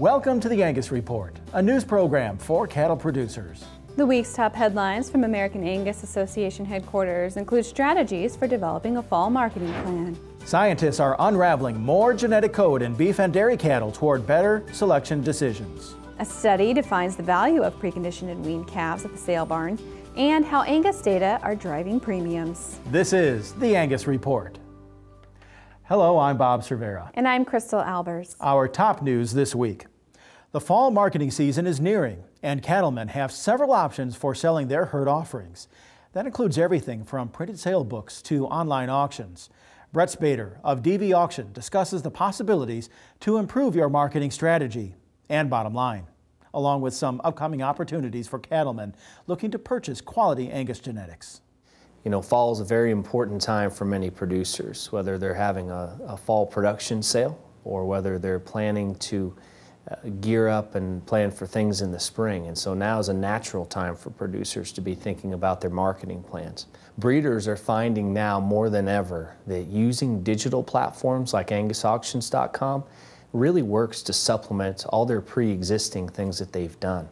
Welcome to the Angus Report, a news program for cattle producers. The week's top headlines from American Angus Association headquarters include strategies for developing a fall marketing plan. Scientists are unraveling more genetic code in beef and dairy cattle toward better selection decisions. A study defines the value of preconditioned and weaned calves at the sale barn, and how Angus data are driving premiums. This is the Angus Report. Hello, I'm Bob Cervera. And I'm Crystal Albers. Our top news this week. The fall marketing season is nearing, and cattlemen have several options for selling their herd offerings. That includes everything from printed sale books to online auctions. Brett Spader of DV Auction discusses the possibilities to improve your marketing strategy and bottom line, along with some upcoming opportunities for cattlemen looking to purchase quality Angus genetics. You know, fall is a very important time for many producers, whether they're having a fall production sale or whether they're planning to gear up and plan for things in the spring. And so now is a natural time for producers to be thinking about their marketing plans. Breeders are finding now more than ever that using digital platforms like AngusAuctions.com really works to supplement all their pre-existing things that they've done.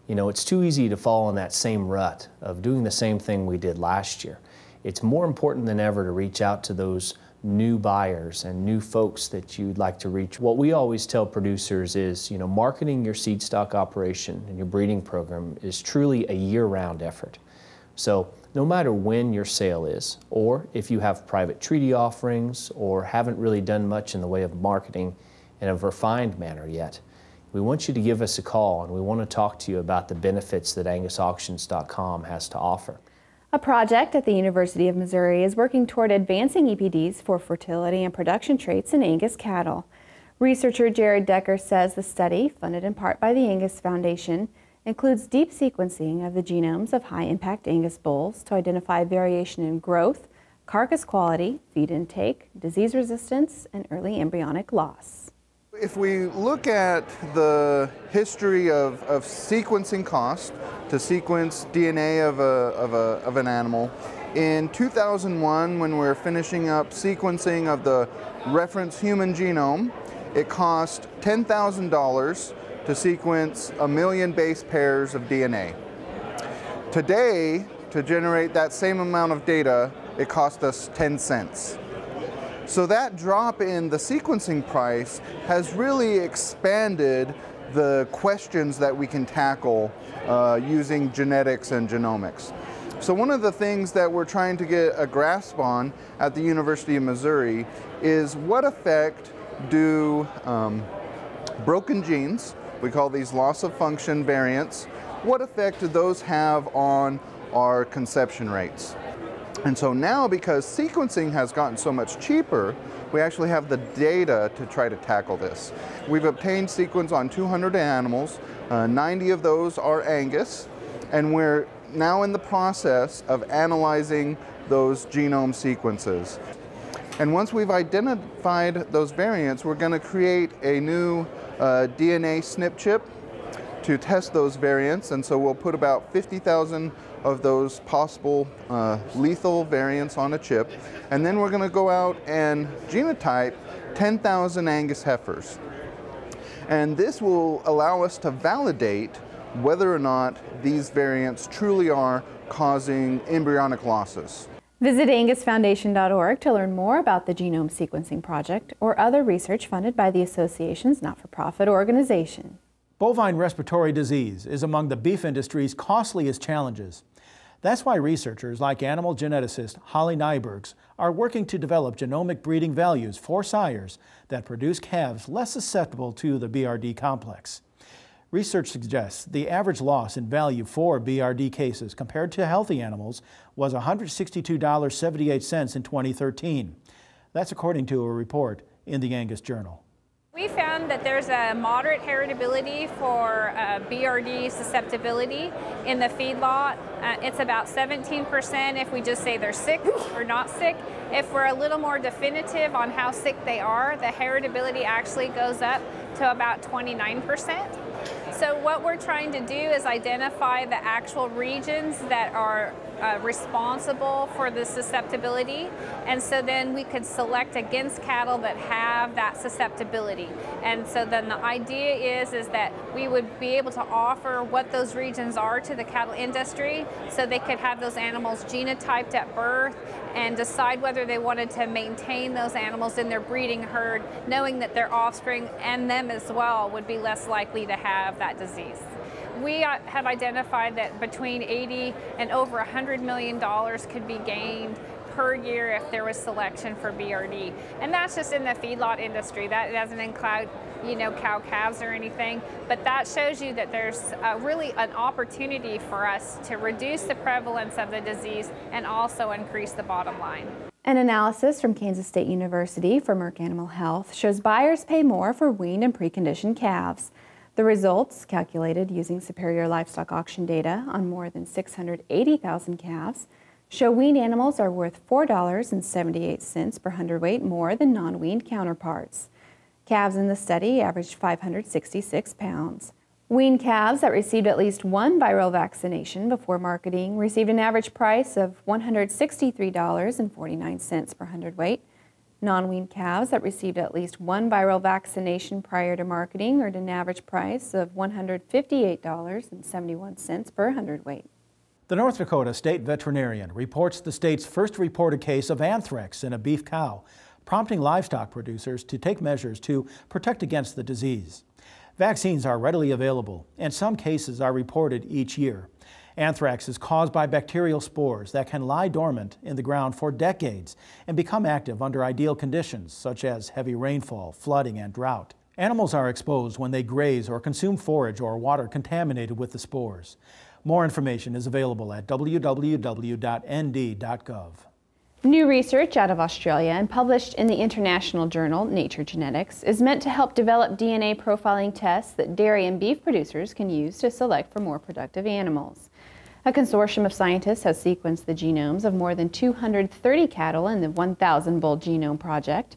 You know, it's too easy to fall in that same rut of doing the same thing we did last year. It's more important than ever to reach out to those new buyers and new folks that you'd like to reach. What we always tell producers is, you know, marketing your seed stock operation and your breeding program is truly a year-round effort. So no matter when your sale is, or if you have private treaty offerings or haven't really done much in the way of marketing in a refined manner yet, we want you to give us a call, and we want to talk to you about the benefits that AngusAuctions.com has to offer. A project at the University of Missouri is working toward advancing EPDs for fertility and production traits in Angus cattle. Researcher Jared Decker says the study, funded in part by the Angus Foundation, includes deep sequencing of the genomes of high-impact Angus bulls to identify variation in growth, carcass quality, feed intake, disease resistance, and early embryonic loss. If we look at the history of sequencing cost to sequence DNA of an animal, in 2001, when we were finishing up sequencing of the reference human genome, it cost $10,000 to sequence 1 million base pairs of DNA. Today, to generate that same amount of data, it cost us 10 cents. So that drop in the sequencing price has really expanded the questions that we can tackle using genetics and genomics. So one of the things that we're trying to get a grasp on at the University of Missouri is what effect do broken genes, we call these loss of function variants, what effect do those have on our conception rates? And so now, because sequencing has gotten so much cheaper, we actually have the data to try to tackle this. We've obtained sequence on 200 animals, 90 of those are Angus, and we're now in the process of analyzing those genome sequences. And once we've identified those variants, we're going to create a new DNA SNP chip to test those variants, and so we'll put about 50,000 of those possible lethal variants on a chip, and then we're going to go out and genotype 10,000 Angus heifers. And this will allow us to validate whether or not these variants truly are causing embryonic losses. Visit angusfoundation.org to learn more about the genome sequencing project or other research funded by the association's not-for-profit organization. Bovine respiratory disease is among the beef industry's costliest challenges. That's why researchers like animal geneticist Holly Nybergs are working to develop genomic breeding values for sires that produce calves less susceptible to the BRD complex. Research suggests the average loss in value for BRD cases compared to healthy animals was $162.78 in 2013. That's according to a report in the Angus Journal. We found that there's a moderate heritability for BRD susceptibility in the feedlot. It's about 17% if we just say they're sick or not sick, If we're a little more definitive on how sick they are, the heritability actually goes up to about 29%. So what we're trying to do is identify the actual regions that are responsible for the susceptibility, and so then we could select against cattle that have that susceptibility. And so then the idea is that we would be able to offer what those regions are to the cattle industry, so they could have those animals genotyped at birth and decide whether they wanted to maintain those animals in their breeding herd, knowing that their offspring and them as well would be less likely to have that disease. We have identified that between 80 and over $100 million could be gained per year if there was selection for BRD. And that's just in the feedlot industry. That doesn't include, cow calves or anything, but that shows you that there's really an opportunity for us to reduce the prevalence of the disease and also increase the bottom line. An analysis from Kansas State University for Merck Animal Health shows buyers pay more for weaned and preconditioned calves. The results, calculated using Superior Livestock Auction data on more than 680,000 calves, show weaned animals are worth $4.78 per hundredweight more than non-weaned counterparts. Calves in the study averaged 566 pounds. Weaned calves that received at least one viral vaccination before marketing received an average price of $163.49 per hundredweight. Non-weaned calves that received at least one viral vaccination prior to marketing earned an average price of $158.71 per hundredweight. The North Dakota State Veterinarian reports the state's first reported case of anthrax in a beef cow, prompting livestock producers to take measures to protect against the disease. Vaccines are readily available, and some cases are reported each year. Anthrax is caused by bacterial spores that can lie dormant in the ground for decades and become active under ideal conditions such as heavy rainfall, flooding, and drought. Animals are exposed when they graze or consume forage or water contaminated with the spores. More information is available at www.nd.gov. New research out of Australia and published in the international journal Nature Genetics is meant to help develop DNA profiling tests that dairy and beef producers can use to select for more productive animals. A consortium of scientists has sequenced the genomes of more than 230 cattle in the 1,000 Bull Genome Project.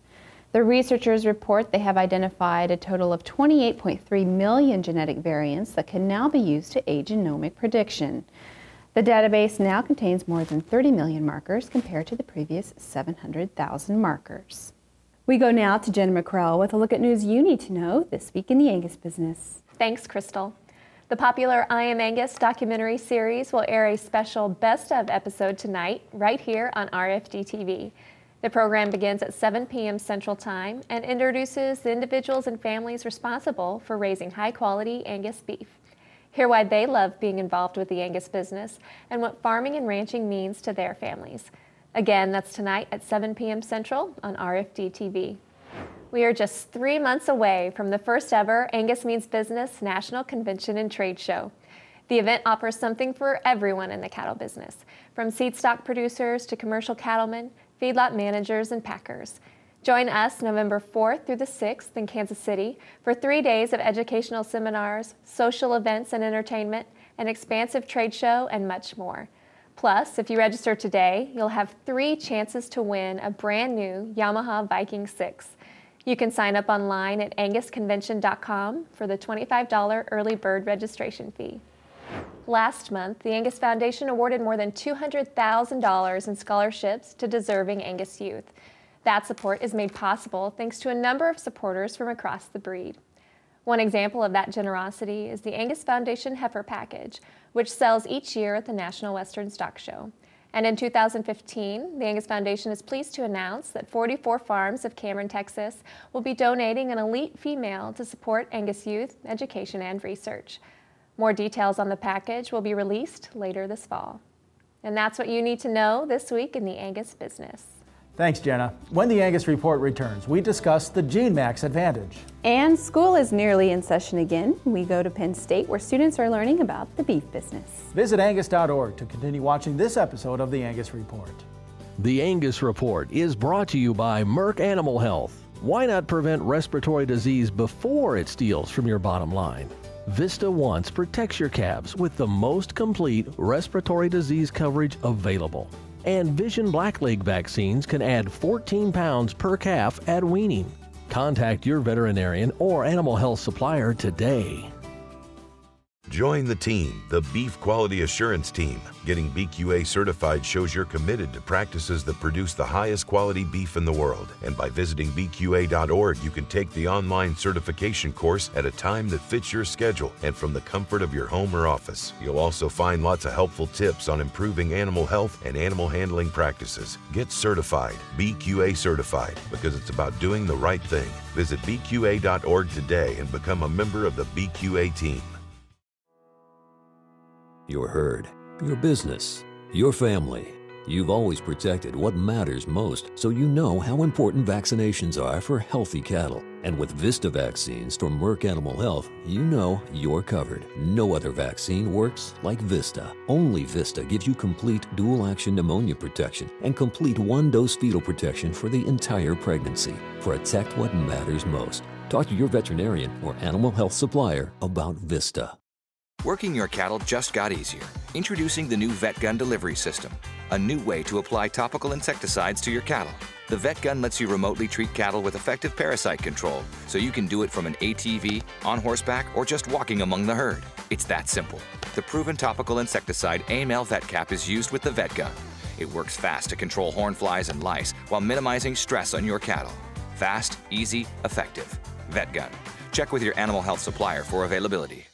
The researchers report they have identified a total of 28.3 million genetic variants that can now be used to aid genomic prediction. The database now contains more than 30 million markers compared to the previous 700,000 markers. We go now to Jen McCrell with a look at news you need to know this week in the Angus business. Thanks, Crystal. The popular I Am Angus documentary series will air a special Best Of episode tonight, right here on RFD TV. The program begins at 7 p.m. Central Time and introduces the individuals and families responsible for raising high-quality Angus beef. Hear why they love being involved with the Angus business and what farming and ranching means to their families. Again, that's tonight at 7 p.m. Central on RFD TV. We are just 3 months away from the first ever Angus Means Business National Convention and Trade Show. The event offers something for everyone in the cattle business, from seed stock producers to commercial cattlemen, feedlot managers, and packers. Join us November 4th through the 6th in Kansas City for 3 days of educational seminars, social events and entertainment, an expansive trade show, and much more. Plus, if you register today, you'll have 3 chances to win a brand new Yamaha Viking 6. You can sign up online at angusconvention.com for the $25 early bird registration fee. Last month, the Angus Foundation awarded more than $200,000 in scholarships to deserving Angus youth. That support is made possible thanks to a number of supporters from across the breed. One example of that generosity is the Angus Foundation Heifer Package, which sells each year at the National Western Stock Show. And in 2015, the Angus Foundation is pleased to announce that 44 farms of Cameron, Texas will be donating an elite female to support Angus youth, education, and research. More details on the package will be released later this fall. And that's what you need to know this week in the Angus business. Thanks, Jenna. When the Angus Report returns, we discuss the GeneMax advantage. And school is nearly in session again. We go to Penn State, where students are learning about the beef business. Visit angus.org to continue watching this episode of the Angus Report. The Angus Report is brought to you by Merck Animal Health. Why not prevent respiratory disease before it steals from your bottom line? Vista Once protects your calves with the most complete respiratory disease coverage available. And Vision Blackleg vaccines can add 14 pounds per calf at weaning. Contact your veterinarian or animal health supplier today. Join the team, the Beef Quality Assurance Team. Getting BQA certified shows you're committed to practices that produce the highest quality beef in the world. And by visiting bqa.org, you can take the online certification course at a time that fits your schedule and from the comfort of your home or office. You'll also find lots of helpful tips on improving animal health and animal handling practices. Get certified, BQA certified, because it's about doing the right thing. Visit bqa.org today and become a member of the BQA team. Your herd, your business, your family. You've always protected what matters most, so you know how important vaccinations are for healthy cattle. And with Vista vaccines from Merck Animal Health, you know you're covered. No other vaccine works like Vista. Only Vista gives you complete dual-action pneumonia protection and complete one-dose fetal protection for the entire pregnancy. Protect what matters most. Talk to your veterinarian or animal health supplier about Vista. Working your cattle just got easier. Introducing the new VetGun delivery system, a new way to apply topical insecticides to your cattle. The VetGun lets you remotely treat cattle with effective parasite control, so you can do it from an ATV, on horseback, or just walking among the herd. It's that simple. The proven topical insecticide AML VetCap is used with the VetGun. It works fast to control horn flies and lice while minimizing stress on your cattle. Fast, easy, effective. VetGun. Check with your animal health supplier for availability.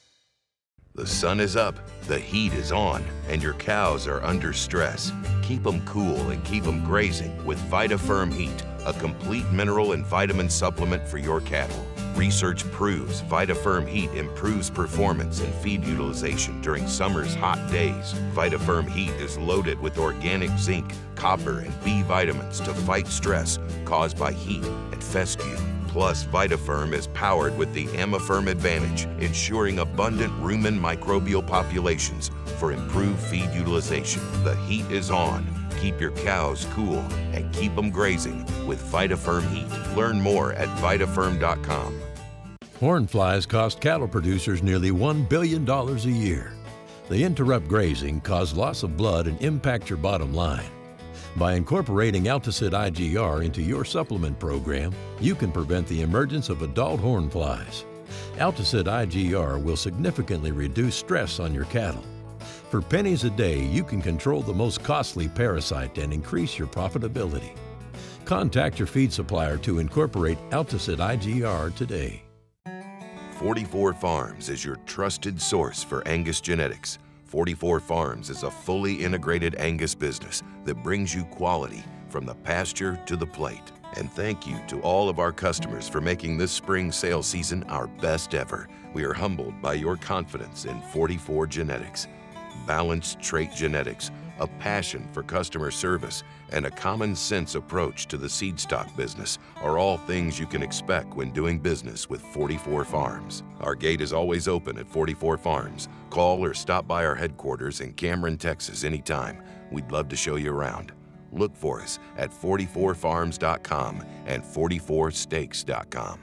The sun is up, the heat is on, and your cows are under stress. Keep them cool and keep them grazing with VitaFirm Heat, a complete mineral and vitamin supplement for your cattle. Research proves VitaFirm Heat improves performance and feed utilization during summer's hot days. VitaFirm Heat is loaded with organic zinc, copper, and B vitamins to fight stress caused by heat and fescue. Plus, VitaFirm is powered with the AmaFirm Advantage, ensuring abundant rumen microbial populations for improved feed utilization. The heat is on. Keep your cows cool and keep them grazing with VitaFirm Heat. Learn more at vitafirm.com. Horn flies cost cattle producers nearly $1 billion a year. They interrupt grazing, cause loss of blood, and impact your bottom line. By incorporating Alticid IGR into your supplement program, you can prevent the emergence of adult horn flies. Alticid IGR will significantly reduce stress on your cattle. For pennies a day, you can control the most costly parasite and increase your profitability. Contact your feed supplier to incorporate Alticid IGR today. 44 Farms is your trusted source for Angus genetics. 44 Farms is a fully integrated Angus business that brings you quality from the pasture to the plate. And thank you to all of our customers for making this spring sales season our best ever. We are humbled by your confidence in 44 Genetics. Balanced trait genetics, a passion for customer service, and a common sense approach to the seed stock business are all things you can expect when doing business with 44 Farms. Our gate is always open at 44 Farms. Call or stop by our headquarters in Cameron, Texas anytime. We'd love to show you around. Look for us at 44farms.com and 44steaks.com.